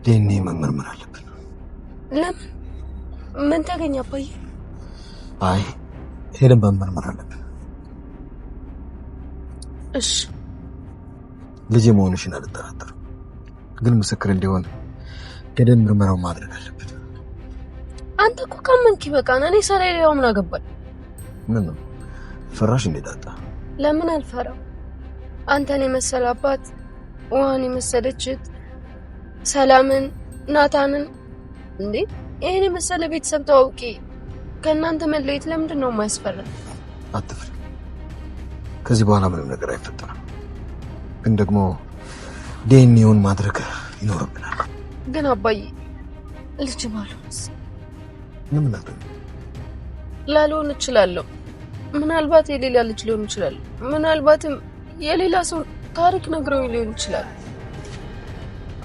ዲኤንኤ መመርመር አለብን። ለምን? ምን ታገኛ አባዬ? አይ ሄደን መመርመር አለብን። እሺ ልጄ መሆንሽን አልጠራጠርም፣ ግን ምስክር እንዲሆን ሄደን ምርመራውን ማድረግ አለብን። አንተ እኮ ካመንክ ይበቃና እኔ ሰራዬው ምን አገባኝ? ምን ነው ፈራሽ እንዴ ዳጣ? ለምን አልፈራው? አንተን የመሰለ አባት፣ ውሃን የመሰለች እህት፣ ሰላምን፣ ናታንን እንዴ ይሄን የመሰለ ቤተሰብ ተዋውቂ ከእናንተ መለየት ለምንድን ነው የማያስፈራ? አትፍሪ፣ ከዚህ በኋላ ምንም ነገር አይፈጠርም። ግን ደግሞ ዲኤንኤውን ማድረግ ይኖርብናል። ግን አባዬ ልጅ ባልሆንስ? ምን ማለት ላልሆን እችላለሁ። ምናልባት የሌላ ልጅ ሊሆን ይችላል። ምናልባትም የሌላ ሰው ታሪክ ነግረው ሊሆን ይችላል።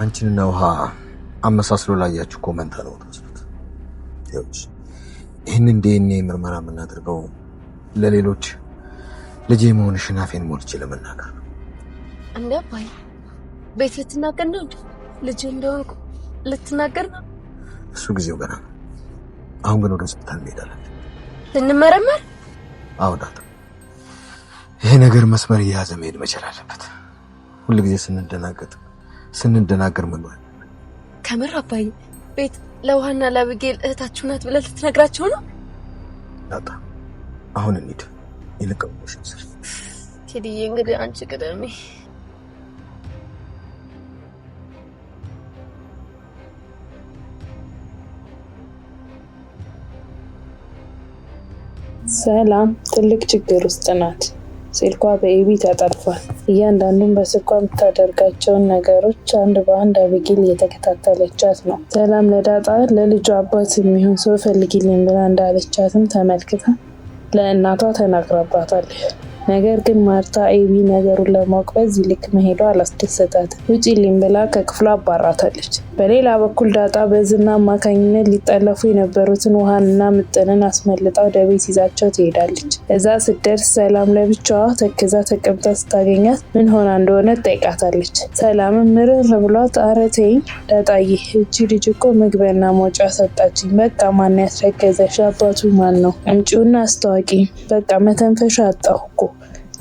አንቺንና ውሃ አመሳስሎ ላያችሁ ኮመንት ነው ተስሉት። ይህንን ዲኤንኤ ምርመራ የምናደርገው ለሌሎች ልጄ መሆንሽን አፌን ሞልቼ ለመናገር ነው። እንዴ አባዬ ቤት ልትናገር ነው? ልጅ እንደሆንኩ ልትናገር ነው? እሱ ጊዜው ገና ነው። አሁን ግን ወደ ሆስፒታል እንሄዳለን ልንመረመር። አዎ ዳጣ፣ ይሄ ነገር መስመር እየያዘ መሄድ መቻል አለበት። ሁልጊዜ ስንደናገር ምን ነው? ከምር አባዬ ቤት ለውሃና ለአብጌል እህታችሁ ናት ብለህ ልትነግራቸው ነው? ዳጣ አሁን እንሂድ። ይልቀውሽ ስር ቴዲዬ፣ እንግዲህ አንቺ ቅደሚ። ሰላም ትልቅ ችግር ውስጥ ናት። ስልኳ በኤቢ ተጠልፏል። እያንዳንዱን በስልኳ የምታደርጋቸውን ነገሮች አንድ በአንድ አብጌል እየተከታተለቻት ነው። ሰላም ለዳጣ ለልጇ አባት የሚሆን ሰው ፈልጊልኝ ብላ እንዳለቻትም ተመልክታ ለእናቷ ተናግራባታለች። ነገር ግን ማርታ ኤቢ ነገሩን ለማወቅ በዚህ ልክ መሄዷ አላስደሰታትም። ውጪልኝ ብላ ከክፍሏ አባራታለች። በሌላ በኩል ዳጣ በዝና አማካኝነት ሊጠለፉ የነበሩትን ውሃንና ምጥንን አስመልጣ ወደ ቤት ይዛቸው ትሄዳለች። እዛ ስትደርስ ሰላም ለብቻዋ ተክዛ ተቀምጣ ስታገኛት ምን ሆና እንደሆነ ትጠይቃታለች። ሰላምም ምርር ብሏት ኧረ ተይኝ ዳጣዬ፣ እቺ ልጅ እኮ መግቢያና መውጫ ሰጣችኝ። በቃ ማን ያስረገዘሽ? አባቱ ማን ነው? አምጪውና አስታዋቂ። በቃ መተንፈሻ አጣሁ እኮ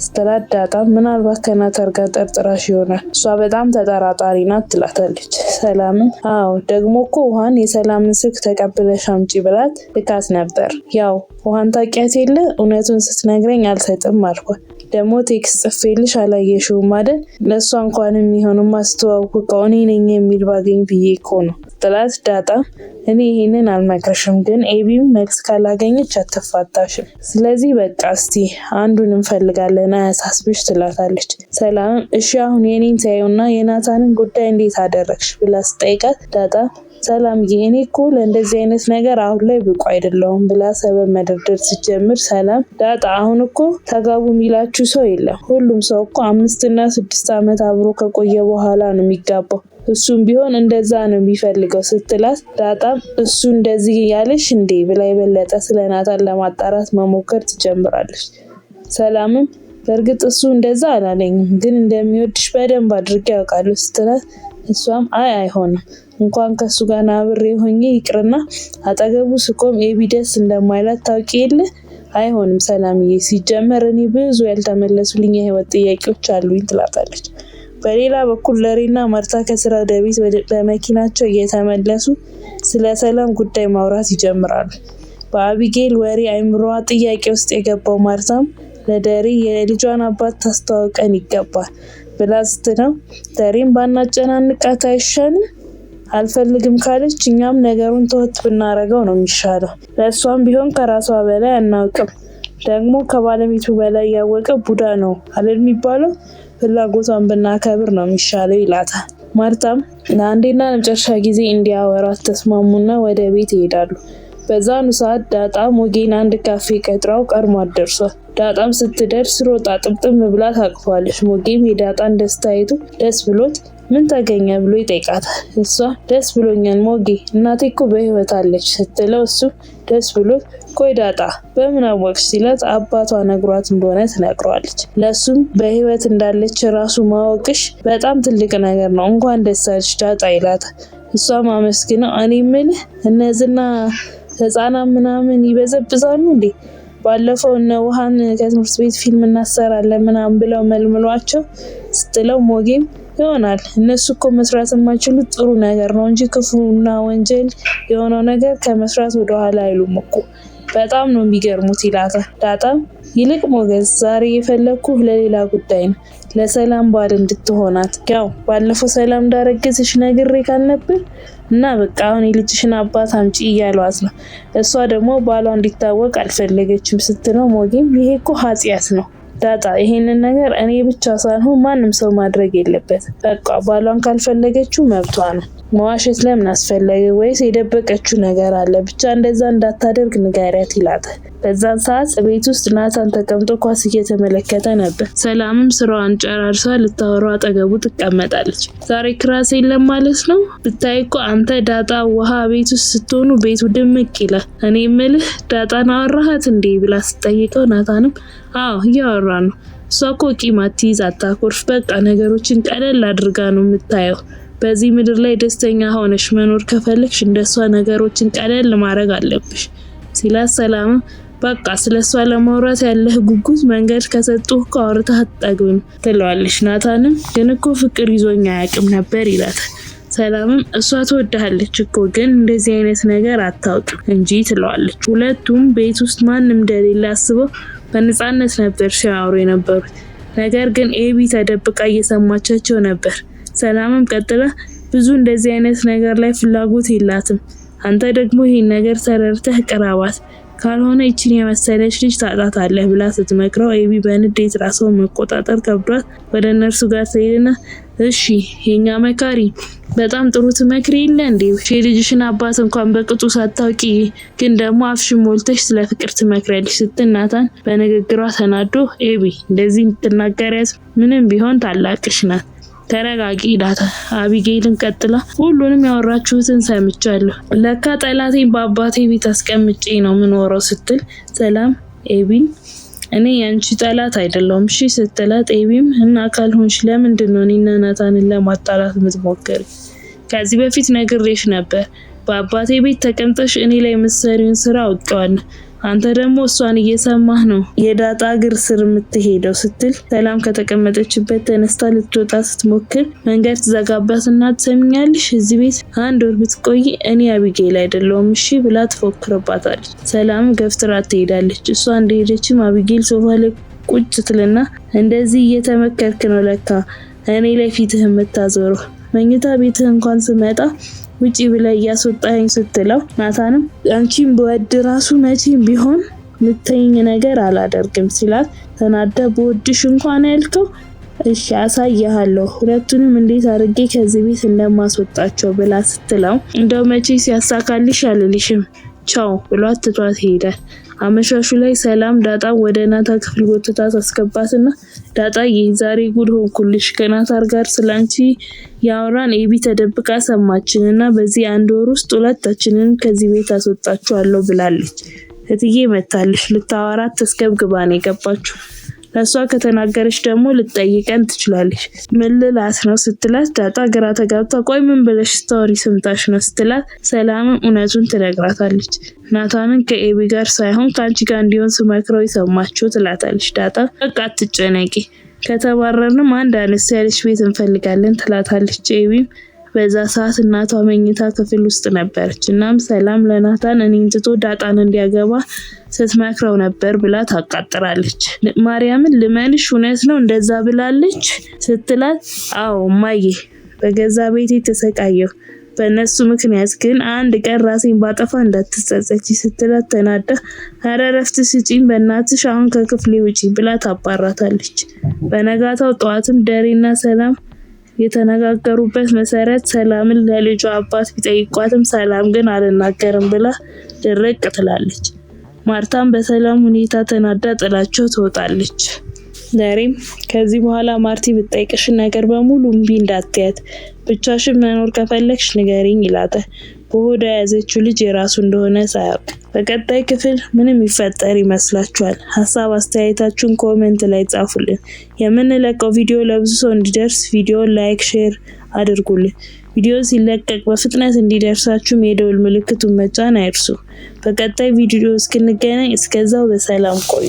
ስትላት ዳጣ ምናልባት ከናታን ጋር ጠርጥራሽ ይሆናል፣ እሷ በጣም ተጠራጣሪ ናት ትላታለች። ሰላምም አዎ ደግሞ እኮ ውሃን የሰላምን ስልክ ተቀብለሽ አምጪ ብላት ልካት ነበር። ያው ውሃን ታውቂያት የለ እውነቱን ስትነግረኝ አልሰጥም አልኳት። ደግሞ ቴክስት ጽፌልሽ አላየሽውም አይደል? ለእሷ እንኳን የሚሆን ማስተዋወቀው እኔ ነኝ የሚል ባገኝ ብዬ እኮ ነው ትላት። ዳጣ እኔ ይሄንን አልመክርሽም፣ ግን ኤቢም መልስ ካላገኘች አትፋታሽም። ስለዚህ በቃ እስቲ አንዱን እንፈልጋለን አያሳስብሽ ትላታለች። ሰላምም እሺ አሁን የኔን ታየውና የናታንን ጉዳይ እንዴት አደረግሽ ብላ ስጠይቃት ዳጣ ሰላምዬ እኔ እኮ ለእንደዚህ አይነት ነገር አሁን ላይ ብቁ አይደለሁም ብላ ሰበብ መደርደር ስትጀምር ሰላም ዳጣ አሁን እኮ ተጋቡ የሚላችሁ ሰው የለም። ሁሉም ሰው እኮ 5 እና 6 ዓመት አብሮ ከቆየ በኋላ ነው የሚጋባው። እሱም ቢሆን እንደዛ ነው የሚፈልገው ስትላት ዳጣም እሱ እንደዚህ ያለሽ እንዴ ብላ የበለጠ ስለ ናታን ለማጣራት መሞከር ትጀምራለች። ሰላምም በእርግጥ እሱ እንደዛ አላለኝም፣ ግን እንደሚወድሽ በደንብ አድርጌ ያውቃለሁ ስትላት እሷም አይሆንም እንኳን ከሱ ጋር አብሬ ሆኜ ይቅርና አጠገቡ ስቆም ኤቢ ደስ እንደማይላት ታውቂ የለ። አይሆንም ሰላምዬ፣ ሲጀመር እኔ ብዙ ያልተመለሱልኝ የህይወት ጥያቄዎች አሉኝ ትላታለች። በሌላ በኩል ለሪና ማርታ ከስራ ወደ ቤት በመኪናቸው እየተመለሱ ስለ ሰላም ጉዳይ ማውራት ይጀምራሉ። በአቢጌል ወሬ አይምሮዋ ጥያቄ ውስጥ የገባው ማርታም ለደሪ የልጇን አባት ታስተዋውቀን ይገባል ብላ ስትለው ደሪም ባናጨናንቃት አይሻልም? አልፈልግም ካለች እኛም ነገሩን ተወት ብናረገው ነው የሚሻለው። ለእሷም ቢሆን ከራሷ በላይ አናውቅም። ደግሞ ከባለቤቱ በላይ ያወቀ ቡዳ ነው አይደል የሚባለው? ፍላጎቷን ብናከብር ነው የሚሻለው ይላታል። ማርታም ለአንዴና ለመጨረሻ ጊዜ እንዲያወራት ተስማሙና ወደ ቤት ይሄዳሉ። በዛኑ ሰዓት ዳጣ ሞጌን አንድ ካፌ ቀጥራው ቀድሟት ደርሷል። ዳጣም ስትደርስ ሮጣ ጥምጥም ብላ ታቅፏለች። ሞጌም የዳጣን ደስታ አይቶ ደስ ብሎት ምን ተገኘ ብሎ ይጠይቃታል። እሷ ደስ ብሎኛል ሞጌ፣ እናቴ እኮ በህይወት አለች ስትለው እሱ ደስ ብሎት ቆይ ዳጣ በምን አወቅሽ ሲላት አባቷ ነግሯት እንደሆነ ትነግረዋለች። ለሱም በህይወት እንዳለች ራሱ ማወቅሽ በጣም ትልቅ ነገር ነው፣ እንኳን ደስ አለሽ ዳጣ ይላታል። እሷም አመስግነው እኔ የምልህ እነዚህና ህፃናት ምናምን ይበዘብዛሉ እንዴ? ባለፈው እነ ውሃን ከትምህርት ቤት ፊልም እናሰራለን ምናምን ብለው መልምሏቸው ስትለው ሞጌም ይሆናል እነሱ እኮ መስራት የማይችሉት ጥሩ ነገር ነው እንጂ ክፉና ወንጀል የሆነው ነገር ከመስራት ወደኋላ አይሉም እኮ በጣም ነው የሚገርሙት ይላታል። ዳጣም ይልቅ ሞገስ ዛሬ የፈለኩህ ለሌላ ጉዳይ ነው፣ ለሰላም ባል እንድትሆናት። ያው ባለፈው ሰላም እንዳረገዝሽ ነግሬ ካልነበር እና በቃ አሁን የልጅሽን አባት አምጪ እያሏት ነው። እሷ ደግሞ ባሏ እንዲታወቅ አልፈለገችም ስትለው ሞጌም ይሄ እኮ ኃጢአት ነው ዳጣ፣ ይሄንን ነገር እኔ ብቻ ሳልሆን ማንም ሰው ማድረግ የለበት። በቃ ባሏን ካልፈለገችው መብቷ ነው። መዋሸት ለምን አስፈለገ? ወይስ የደበቀችው ነገር አለ? ብቻ እንደዛ እንዳታደርግ ንገሪያት ይላታል። በዛን ሰዓት ቤት ውስጥ ናታን ተቀምጦ ኳስ እየተመለከተ ነበር። ሰላምም ስራዋን ጨራርሳ ልታወራው አጠገቡ ትቀመጣለች። ዛሬ ክላስ የለም ማለት ነው? ብታይ እኮ አንተ ዳጣ ውሃ ቤት ውስጥ ስትሆኑ ቤቱ ድምቅ ይላል። እኔ የምልህ ዳጣን አወራሃት እንዴ ብላ ስትጠይቀው ናታንም አዎ እያወራ ነው። እሷ እኮ ቂም አትይዝ፣ አታኮርፍ፣ በቃ ነገሮችን ቀለል አድርጋ ነው የምታየው። በዚህ ምድር ላይ ደስተኛ ሆነሽ መኖር ከፈለግሽ እንደሷ ነገሮችን ቀለል ማድረግ አለብሽ ሲላት ሰላም በቃ ስለሷ ለማውራት ያለህ ጉጉት መንገድ ከሰጡህ ከአውርተህ አትጠግብም ትለዋለች። ናታንም ግን እኮ ፍቅር ይዞኛ አያውቅም ነበር ይላታል። ሰላምም እሷ ትወድሃለች እኮ ግን እንደዚህ አይነት ነገር አታውቅም እንጂ ትለዋለች። ሁለቱም ቤት ውስጥ ማንም እንደሌለ አስበው በነፃነት ነበር ሲያወሩ የነበሩት። ነገር ግን ኤቢ ተደብቃ እየሰማቻቸው ነበር። ሰላምም ቀጥላ ብዙ እንደዚህ አይነት ነገር ላይ ፍላጎት የላትም፣ አንተ ደግሞ ይሄን ነገር ተረድተህ ቅረባት፣ ካልሆነ ይችን የመሰለች ልጅ ታጣታለህ ብላ ስትመክረው ኤቢ በንዴት ራሷን መቆጣጠር ከብዷት ወደ እነርሱ ጋር ትሄድና እሺ የኛ መካሪ በጣም ጥሩ ትመክሪ የለ እንዴ? የልጅሽን አባት እንኳን በቅጡ ሳታውቂ ግን ደግሞ አፍሽን ሞልተሽ ስለ ፍቅር ትመክሪያለሽ ስትል ናታን በንግግሯ ተናዶ ኤቢ እንደዚህ ትናገሪያት ምንም ቢሆን ታላቅሽ ናት ተረጋጊ ይላታል። አቢጌልን ቀጥላ ሁሉንም ያወራችሁትን ሰምቻለሁ፣ ለካ ጠላቴን በአባቴ ቤት አስቀምጬ ነው ምኖረው ስትል ሰላም ኤቢን እኔ ያንቺ ጠላት አይደለሁም እሺ ስትላት ኤቢም እና ካልሆንሽ ለምንድን ነው እኔና ናታንን ለማጣላት የምትሞክሪ? ከዚህ በፊት ነግሬሽ ነበር በአባቴ ቤት ተቀምጠሽ እኔ ላይ የምትሰሪውን ስራ አውቀዋለሁ፣ አንተ ደግሞ እሷን እየሰማህ ነው የዳጣ እግር ስር የምትሄደው ስትል ሰላም ከተቀመጠችበት ተነስታ ልትወጣ ስትሞክር መንገድ ትዘጋባትና ትሰሚኛለሽ እዚህ ቤት አንድ ወር ብትቆይ እኔ አቢጌል አይደለሁም እሺ ብላ ትፎክርባታለች። ሰላም ገፍትራ ትሄዳለች። እሷ እንደሄደችም አቢጌል ሶፋ ላይ ቁጭ ትልና እንደዚህ እየተመከርክ ነው ለካ እኔ ላይ ፊትህ የምታዞረው፣ መኝታ ቤትህ እንኳን ስመጣ ውጪ ብላ እያስወጣኝ ስትለው ናታንም አንቺን በወድ ራሱ መቼም ቢሆን ምትይኝ ነገር አላደርግም ሲላት ተናዳ በወድሽ እንኳን ያልከው እሺ አሳያለሁ ሁለቱንም እንዴት አድርጌ ከዚህ ቤት እንደማስወጣቸው ብላ ስትለው እንደው መቼ ሲያሳካልሽ አልልሽም ቻው ብሏት ትቷት ሄዳል። አመሻሹ ላይ ሰላም ዳጣ ወደ ናታ ክፍል ጎትታ ታስገባትና ዳጣዬ ዛሬ ጉድ ሆንኩልሽ፣ ከናታር ጋር ስላንቺ ያወራን ኤቢ ተደብቃ ሰማችንና በዚህ አንድ ወር ውስጥ ሁለታችንን ከዚህ ቤት አስወጣችኋለሁ ብላለች። እትዬ መታለች ልታወራት ተስገብግባ ነው የገባችው። ለሷ ከተናገረች ደግሞ ልትጠይቀን ትችላለች። ምን ልላት ነው ስትላት ዳጣ ግራ ተጋብታ ቆይ ምን ብለሽ ስታወሪ ሰምታሽ ነው ስትላት ሰላምም እውነቱን ትነግራታለች። ናታንን ከኤቢ ጋር ሳይሆን ከአንቺ ጋር እንዲሆን ስመክረው የሰማችው ትላታለች። ዳጣ በቃ አትጨነቂ ከተባረርንም አንድ አነስ ያለች ቤት እንፈልጋለን ትላታለች። ኤቢም በዛ ሰዓት እናቷ መኝታ ክፍል ውስጥ ነበረች። እናም ሰላም ለናታን እኔን ትቶ ዳጣን እንዲያገባ ስትመክረው ነበር ብላ ታቃጥራለች። ማርያምን ልመንሽ እውነት ነው እንደዛ ብላለች ስትላት አዎ እማዬ በገዛ ቤቴ ተሰቃየሁ፣ በእነሱ ምክንያት ግን አንድ ቀን ራሴን ባጠፋ እንዳትጸጸቺ ስትላት ተናዳ ኧረ እረፍት ስጪኝ በእናትሽ አሁን ከክፍሌ ውጪ ብላ ታባራታለች። በነጋታው ጠዋትም ደሬና ሰላም የተነጋገሩበት መሰረት ሰላምን ለልጇ አባት ቢጠይቋትም ሰላም ግን አልናገርም ብላ ድርቅ ትላለች። ማርታም በሰላም ሁኔታ ተናዳ ጥላቸው ትወጣለች። ደሬም ከዚህ በኋላ ማርቲ ብትጠይቅሽ ነገር በሙሉ እምቢ እንዳትያት፣ ብቻሽን መኖር ከፈለግሽ ንገሪኝ ይላታል። በሆዷ የያዘችው ልጅ የራሱ እንደሆነ ሳያውቅ። በቀጣይ ክፍል ምንም ይፈጠር ይመስላችኋል? ሀሳብ አስተያየታችሁን ኮሜንት ላይ ጻፉልን። የምንለቀው ቪዲዮ ለብዙ ሰው እንዲደርስ ቪዲዮ ላይክ፣ ሼር አድርጉልን። ቪዲዮ ሲለቀቅ በፍጥነት እንዲደርሳችሁ የደውል ምልክቱን መጫን አይርሱ። በቀጣይ ቪዲዮ እስክንገናኝ እስከዛው በሰላም ቆዩ።